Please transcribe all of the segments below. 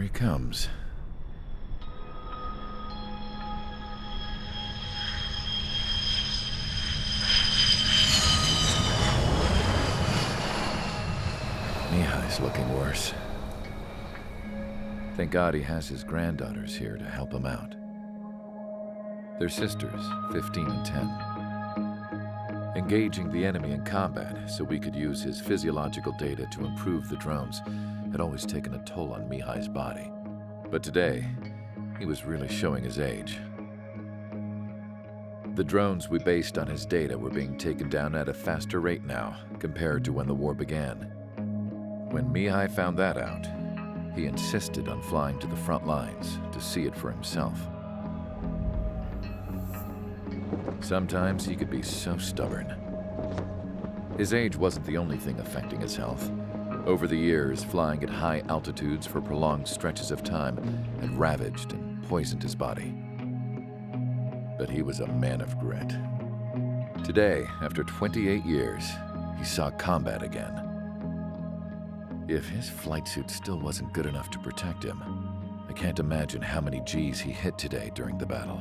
he comes. Mihai's looking worse. Thank God he has his granddaughters here to help him out. They're sisters, 15 and 10. Engaging the enemy in combat so we could use his physiological data to improve the drones had always taken a toll on Mihai's body. But today, he was really showing his age. The drones we based on his data were being taken down at a faster rate now compared to when the war began. When Mihai found that out, he insisted on flying to the front lines to see it for himself. Sometimes he could be so stubborn. His age wasn't the only thing affecting his health. Over the years, flying at high altitudes for prolonged stretches of time had ravaged and poisoned his body. But he was a man of grit. Today, after 28 years, he saw combat again. If his flight suit still wasn't good enough to protect him, I can't imagine how many Gs he hit today during the battle.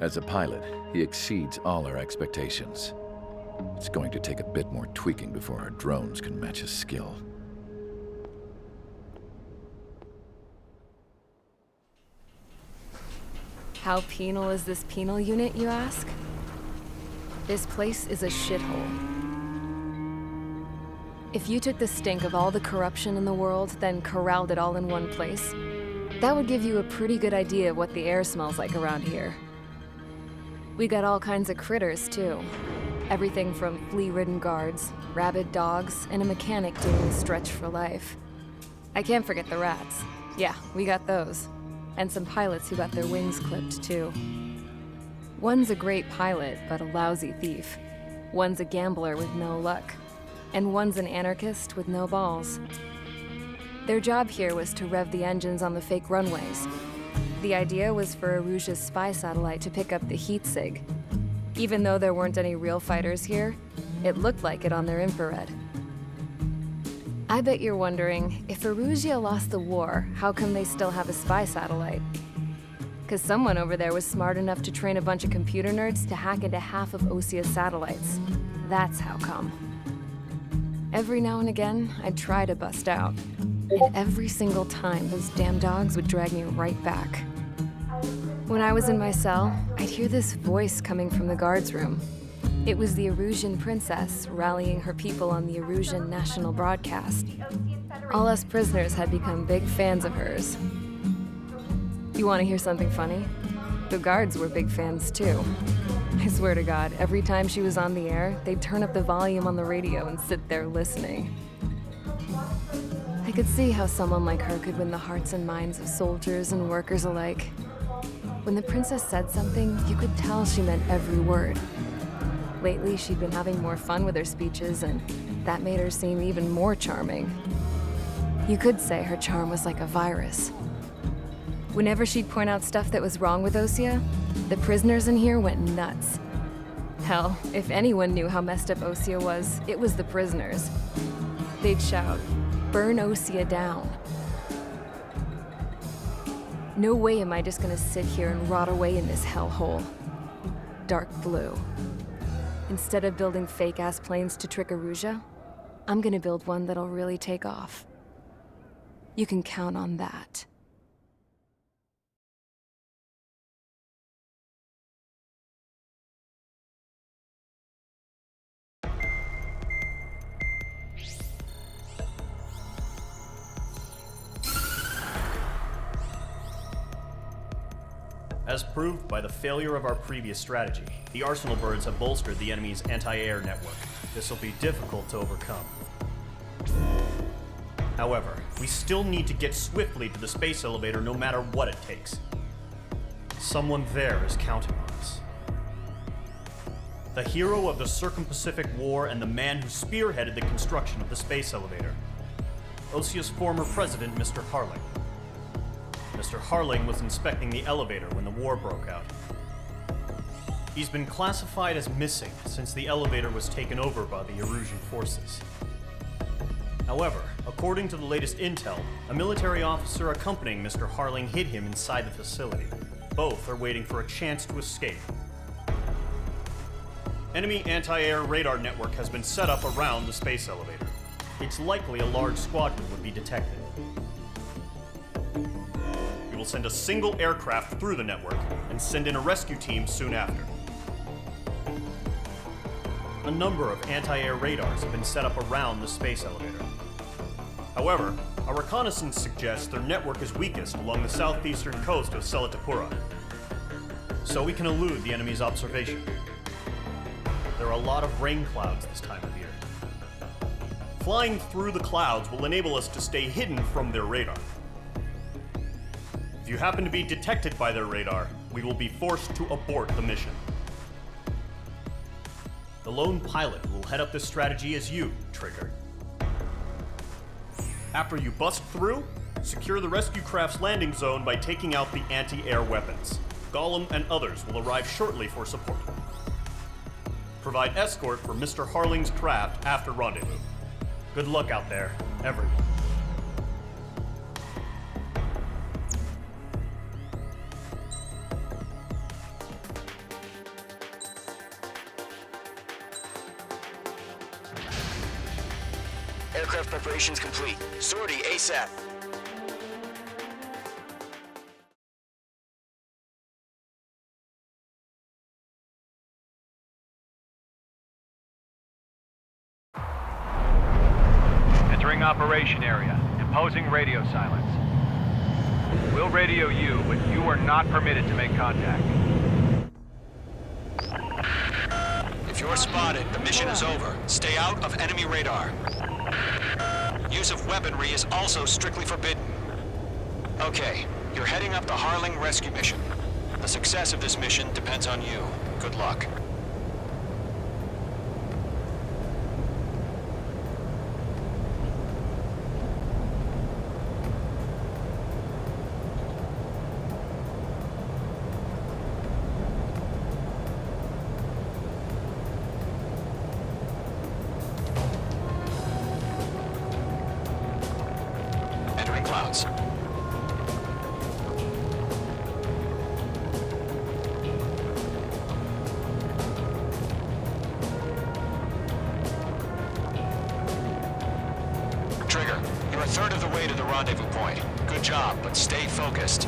As a pilot, he exceeds all our expectations. It's going to take a bit more tweaking before our drones can match his skill. How penal is this penal unit, you ask? This place is a shithole. If you took the stink of all the corruption in the world, then corralled it all in one place, that would give you a pretty good idea of what the air smells like around here. We got all kinds of critters, too. Everything from flea-ridden guards, rabid dogs, and a mechanic doing the stretch for life. I can't forget the rats. Yeah, we got those. And some pilots who got their wings clipped, too. One's a great pilot, but a lousy thief. One's a gambler with no luck. And one's an anarchist with no balls. Their job here was to rev the engines on the fake runways. The idea was for Aruja's spy satellite to pick up the heat sig. Even though there weren't any real fighters here, it looked like it on their infrared. I bet you're wondering, if Aruja lost the war, how come they still have a spy satellite? 'Cause someone over there was smart enough to train a bunch of computer nerds to hack into half of Osea's satellites. That's how come. Every now and again, I'd try to bust out. And every single time, those damn dogs would drag me right back. When I was in my cell, I'd hear this voice coming from the guards room. It was the Erusian princess rallying her people on the Erusian national broadcast. All us prisoners had become big fans of hers. You want to hear something funny? The guards were big fans too. I swear to God, every time she was on the air, they'd turn up the volume on the radio and sit there listening. I could see how someone like her could win the hearts and minds of soldiers and workers alike. When the princess said something, you could tell she meant every word. Lately, she'd been having more fun with her speeches, and that made her seem even more charming. You could say her charm was like a virus. Whenever she'd point out stuff that was wrong with Osea, the prisoners in here went nuts. Hell, if anyone knew how messed up Osea was, it was the prisoners. They'd shout, "Burn Osea down." No way am I just gonna sit here and rot away in this hellhole. Dark blue. Instead of building fake-ass planes to trick Aruja, I'm gonna build one that'll really take off. You can count on that. As proved by the failure of our previous strategy, the Arsenal birds have bolstered the enemy's anti-air network. This will be difficult to overcome. However, we still need to get swiftly to the space elevator no matter what it takes. Someone there is counting on us. The hero of the Circum-Pacific War and the man who spearheaded the construction of the space elevator. Osea's former president, Mr. Harling. Mr. Harling was inspecting the elevator when the war broke out. He's been classified as missing since the elevator was taken over by the Erusian forces. However, according to the latest intel, a military officer accompanying Mr. Harling hid him inside the facility. Both are waiting for a chance to escape. Enemy anti-air radar network has been set up around the space elevator. It's likely a large squadron would be detected. We will send a single aircraft through the network and send in a rescue team soon after. A number of anti-air radars have been set up around the space elevator. However, our reconnaissance suggests their network is weakest along the southeastern coast of Selatapura, so we can elude the enemy's observation. There are a lot of rain clouds this time of year. Flying through the clouds will enable us to stay hidden from their radar. If you happen to be detected by their radar, we will be forced to abort the mission. The lone pilot who will head up this strategy is you, Trigger. After you bust through, secure the rescue craft's landing zone by taking out the anti-air weapons. Gollum and others will arrive shortly for support. Provide escort for Mr. Harling's craft after rendezvous. Good luck out there, everyone. Aircraft preparations complete. Sortie ASAP. Entering operation area. Imposing radio silence. We'll radio you, but you are not permitted to make contact. If you're spotted, the mission is over. Stay out of enemy radar. Use of weaponry is also strictly forbidden. Okay, you're heading up the Harling rescue mission. The success of this mission depends on you. Good luck. Entering clouds. Trigger, you're a third of the way to the rendezvous point. Good job, but stay focused.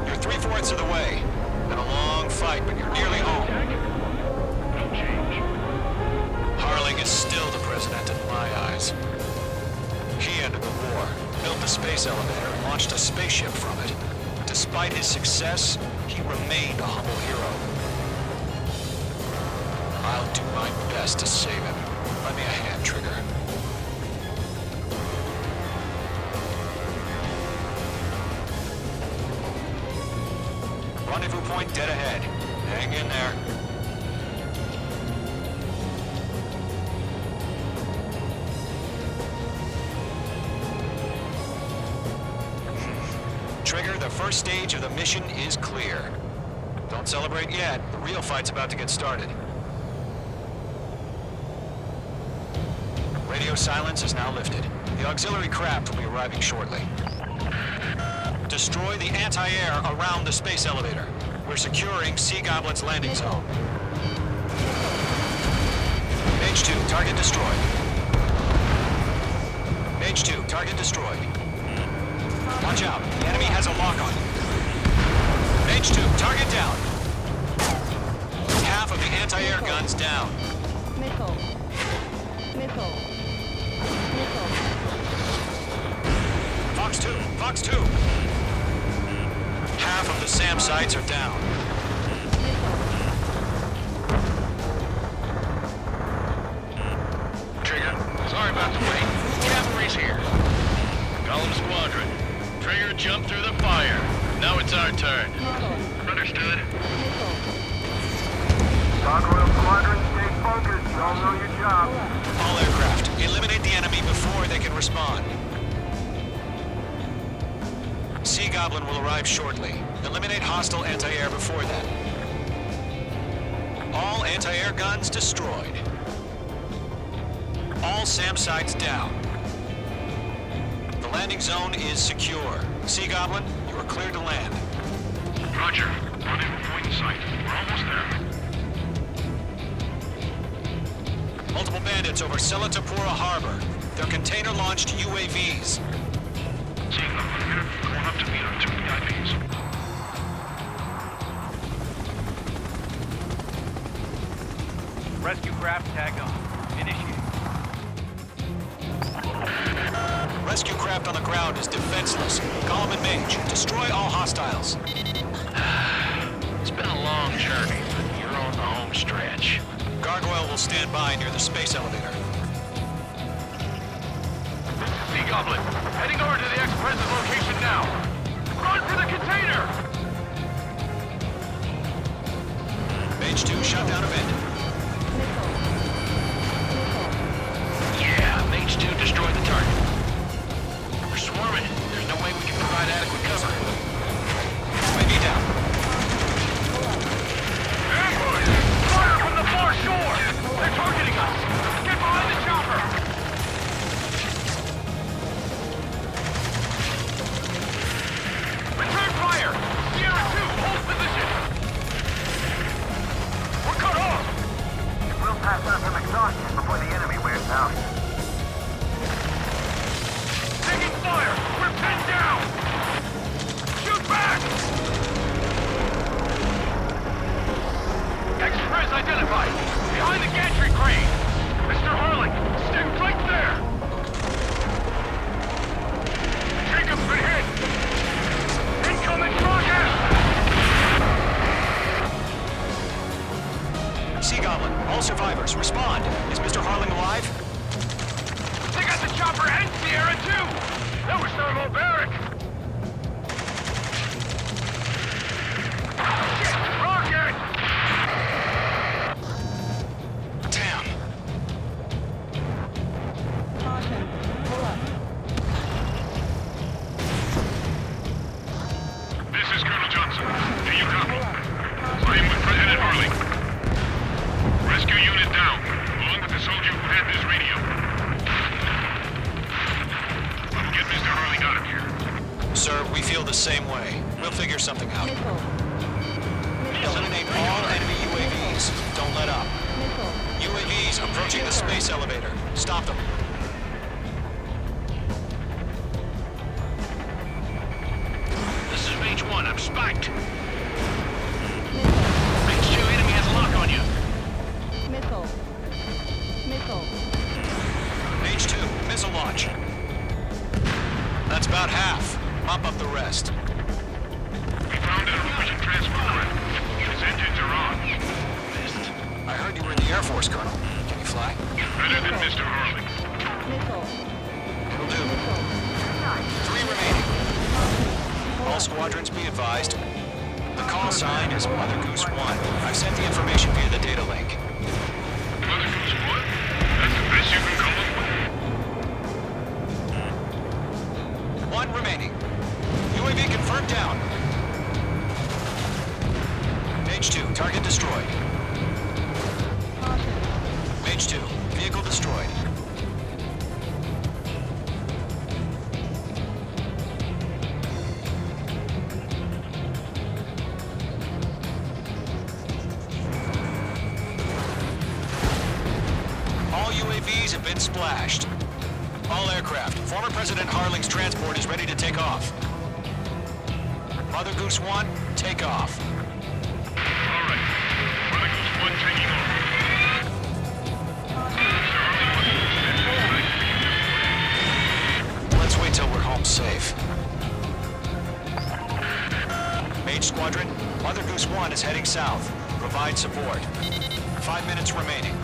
You're 3/4 of the way. Been a long fight, but you're nearly home. Harling is still the president in my eyes. He ended the war, built the space elevator, and launched a spaceship from it. Despite his success, he remained a humble hero. I'll do my best to save him. Lend me a hand, Trigger. Rendezvous point dead ahead. Hang in there. Trigger, the first stage of the mission is clear. Don't celebrate yet. The real fight's about to get started. Radio silence is now lifted. The auxiliary craft will be arriving shortly. Destroy the anti-air around the space elevator. We're securing Sea Goblet's landing zone. Mage 2, target destroyed. Mage 2, target destroyed. Watch out, the enemy has a lock on you. Mage 2, target down. Half of the anti-air guns down. Missile. Fox 2, Fox 2. Half of the SAM sites are down. Trigger, sorry about the wait. Cavalry's here. Gollum Squadron. Trigger jumped through the fire. Now it's our turn. Understood. Gargoyle Squadron, stay focused. Y'all know your job. All aircraft Eliminate the enemy before they can respond. Sea Goblin will arrive shortly. Eliminate hostile anti-air before then. All anti-air guns destroyed. All SAM sites down. The landing zone is secure. Sea Goblin, you are cleared to land. Roger. Rendezvous point in sight. We're almost there. Multiple bandits over Selatapura Harbor. They're container-launched UAVs. Seeing them in a minute. Going up to meet our 2 VIPs. Rescue craft tagged on. Initiate. Rescue craft on the ground is defenseless. Golem and Mage, destroy all hostiles. It's been a long journey, but you're on the home stretch. Gargoyle will stand by near the space elevator. Sea Goblin, heading over to the ex-president location now. Run for the container! Mage 2 shot down a bandit. Yeah, Mage 2 destroyed the target. We're swarming. There's no way we can provide adequate cover. UAV down. Ambush! Fire from the far shore! They're targeting us! Get behind the chopper! Return fire! Sierra 2, hold position! We're cut off! We'll pass out some exhaustion before the enemy wears out. Taking fire! We're pinned down! Shoot back! Express identified! Behind the gantry crane! Mr. Harlan, stay right there! Jacob's been hit! Incoming rocket! Sea Goblin, all survivors, respond. Is Mr. Harling alive? They got the chopper and Sierra too! That was thermobaric! Shit! Rocket! Damn. This is Colonel Johnson. Do you copy? I am with President Harling. Rescue unit down, along with the soldier who had this radio. We'll get Mr. Harling out of here. Sir, we feel the same way. We'll figure something out. Eliminate all enemy UAVs. Don't let up. UAVs approaching the space elevator. Stop them. This is Mage 1. I'm spiked. Mage 2, enemy has a lock on you. Mage 2, missile launch. That's about half. Mop up the rest. We found a Norwegian transport. His engines are on. I heard you were in the Air Force, Colonel. Can you fly? Better than Mr. Harling. Will do. 3 remaining. All squadrons be advised. The call sign is Mother Goose 1. I've sent the information via the data link. Mother Goose 1? That's the best you can call it? 1 remaining. UAV confirmed down. Mage 2, target destroyed. Mage 2, vehicle destroyed. All UAVs have been splashed. All aircraft, former President Harling's transport is ready to take off. Mother Goose 1, take off. All right. Mother Goose 1 taking off. Let's wait till we're home safe. Mage Squadron, Mother Goose 1 is heading south. Provide support. 5 minutes remaining.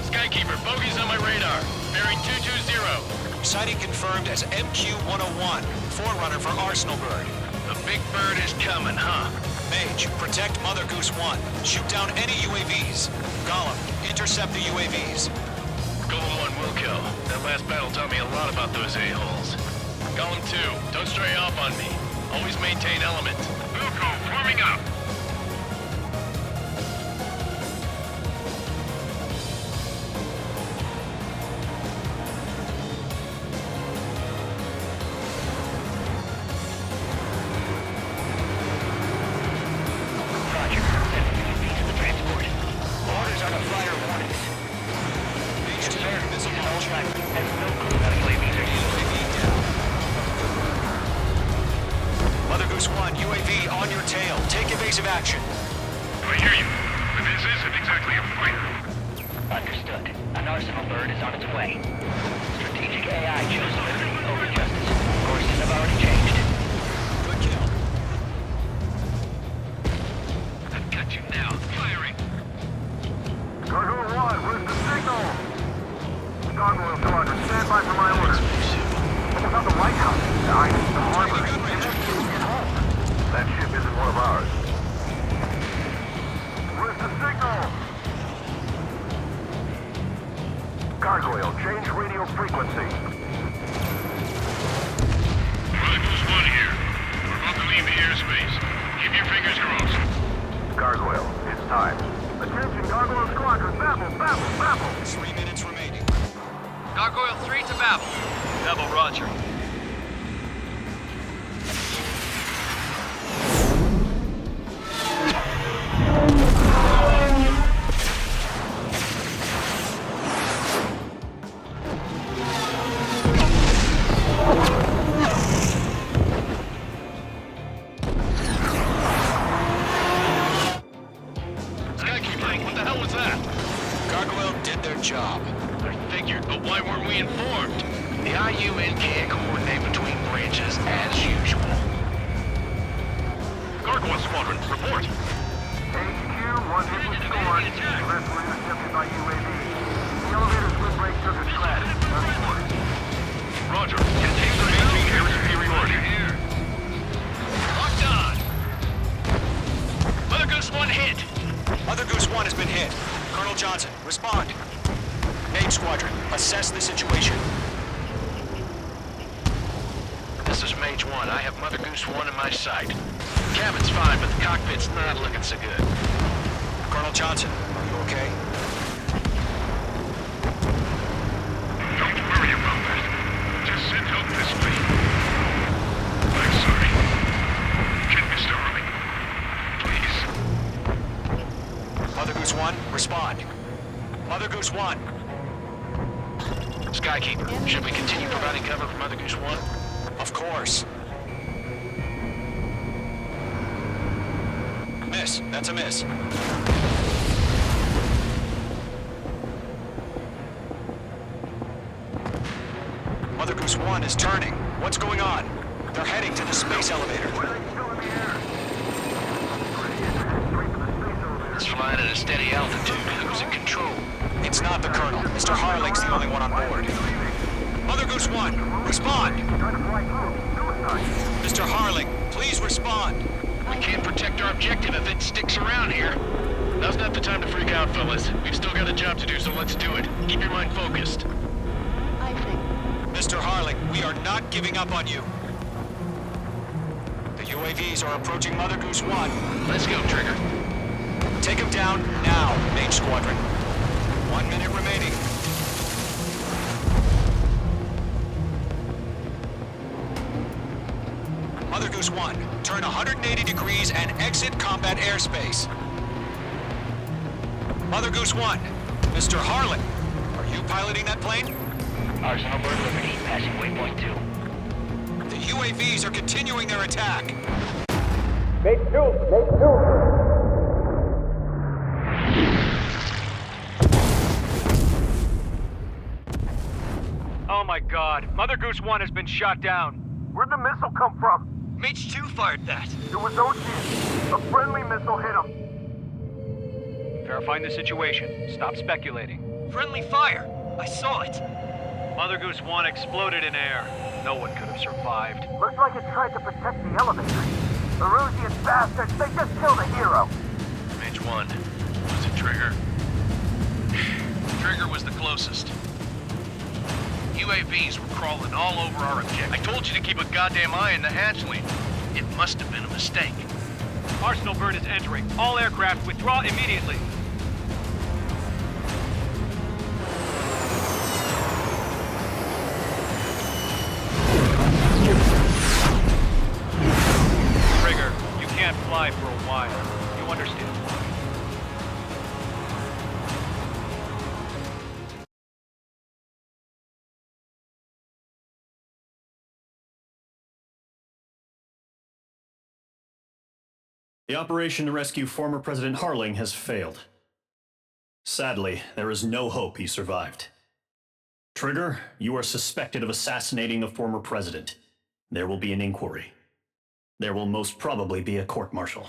Skykeeper, bogeys on my radar. Bearing 220. Sighting confirmed as MQ-101, forerunner for Arsenal Bird. The big bird is coming, huh? Mage, protect Mother Goose 1. Shoot down any UAVs. Golem, intercept the UAVs. Golem 1 will kill. That last battle taught me a lot about those a-holes. Golem 2, don't stray off on me. Always maintain element. Wilco, forming up. Roger. Piece of the transport. Orders are to fire warnings. Yes, sir. All track has no clue how to play these Mother Goose 1, UAV on your tail. Take evasive action. I hear you, but this isn't exactly a fighter. Understood. An arsenal bird is on its way. Strategic AI chose liberty over justice. Courses have already changed. Good kill. I've got you now. Firing. Cargo 1, where's the signal? Gargoyle Squadron, stand by for my orders. What about the White House? I need the harbor. Get home. That ship isn't one of ours. Where's the signal? Gargoyle, change radio frequency. Mother Goose 1 here. We're about to leave the airspace. Keep your fingers crossed. Gargoyle, it's time. Attention, Gargoyle Squadron, babble. 3 minutes remaining. Gargoyle 3 to Babel. Babel, roger. Skykeeper, what the hell was that? Gargoyle did their job. I figured, but why weren't we informed? The IUN can't coordinate between branches as usual. Gargoyle Squadron, report. HQ, one hit was scored. The rest were intercepted by UAV. The elevator's windbreak took a shred. Report. Roger. Continue to maintain air superiority. Locked on. Mother Goose 1 hit. Mother Goose 1 has been hit. Colonel Johnson, respond. Name Squadron, assess the situation. This is Mage 1. I have Mother Goose 1 in my sight. Cabin's fine, but the cockpit's not looking so good. Colonel Johnson, are you okay? Don't worry about that. Just send help this way. I'm sorry. Can Mr. Harley, please? Mother Goose 1, respond. Mother Goose 1. Skykeeper, should we continue providing cover for Mother Goose 1? Of course. Miss, that's a miss. Mother Goose 1 is turning. What's going on? They're heading to the space elevator. It's flying at a steady altitude. Who's in control? It's not the Colonel. Mr. Harling's the only one on board. Mother Goose 1, respond! Mr. Harling, please respond. We can't protect our objective if it sticks around here. Now's not the time to freak out, fellas. We've still got a job to do, so let's do it. Keep your mind focused. Mr. Harling, we are not giving up on you. The UAVs are approaching Mother Goose 1. Let's go, Trigger. Take him down now, Mage Squadron. 1 minute remaining. Mother Goose 1, turn 180 degrees and exit combat airspace. Mother Goose 1, Mr. Harlan, are you piloting that plane? Arsenal Bird Liberty, passing waypoint 2. The UAVs are continuing their attack. Oh my god, Mother Goose 1 has been shot down. Where'd the missile come from? Mage 2 fired that. It was Osea. A friendly missile hit him. Verifying the situation. Stop speculating. Friendly fire! I saw it! Mother Goose 1 exploded in air. No one could have survived. Looks like it tried to protect the elevator. Erusian bastards, they just killed a hero. Mage 1, was it Trigger? closest. UAVs were crawling all over our objective. I told you to keep a goddamn eye on the hatchling. It must have been a mistake. Arsenal bird is entering. All aircraft withdraw immediately. Trigger, you can't fly for a while. You understand why? The operation to rescue former President Harling has failed. Sadly, there is no hope he survived. Trigger, you are suspected of assassinating the former president. There will be an inquiry. There will most probably be a court-martial.